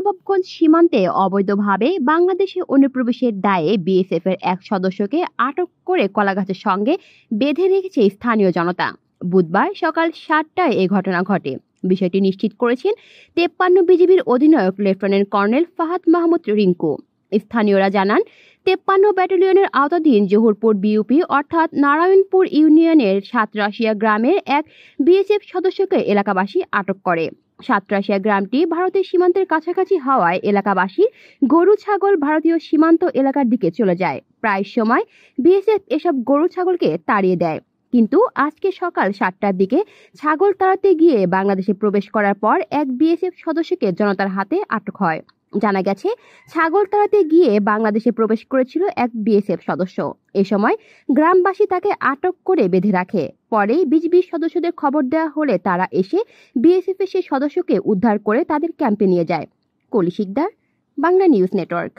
চাঁপাইনবাবগঞ্জ সীমান্তে অবৈধভাবে বাংলাদেশে অনুপ্রবেশের দায়ে বিএসএফ এর এক সদস্যকে আটক করে কলাগাছের সঙ্গে বেঁধে রেখেছে স্থানীয় জনতা। বুধবার সকাল 7টায় এ ঘটনা ঘটে। বিষয়টি নিশ্চিত করেছেন 53 বিজিবির অধিনায়ক লেফটেন্যান্ট কর্নেল ফাহাদ মাহমুদ রিঙ্কু। স্থানীয়রা জানান, 53 ব্যাটালিয়নের আওতাধীন জহুরপুর বিউপি অর্থাৎ নারায়ণপুর ইউনিয়নের সাতরাশিয়া গ্রামের এক বিএসএফ সদস্যকে এলাকাবাসী আটক করে। সাতরাশিয়া গ্রামটি ভারতের সীমান্তের কাছাকাছি হওয়ায় এলাকাবাসী গরু ছাগল ভারতীয় সীমান্ত এলাকার দিকে চলে যায়। প্রায় সময় বিএসএফ এসব গরু ছাগলকে তাড়িয়ে দেয়, কিন্তু আজকে সকাল 7টার দিকে ছাগল তাড়াতে গিয়ে বাংলাদেশে প্রবেশ করার পর এক বিএসএফ সদস্যকে জনতার হাতে আটক হয়। জানা গেছে, ছাগল তাড়াতে গিয়ে বাংলাদেশে প্রবেশ করেছিল এক বিএসএফ সদস্য। এ সময় গ্রামবাসী তাকে আটক করে বেঁধে রাখে। পরে বিজিবি সদস্যদের খবর দেওয়া হলে তারা এসে বিএসএফ এর সেই সদস্যকে উদ্ধার করে তাদের ক্যাম্পে নিয়ে যায়। কলি শিকদার, বাংলা নিউজ নেটওয়ার্ক।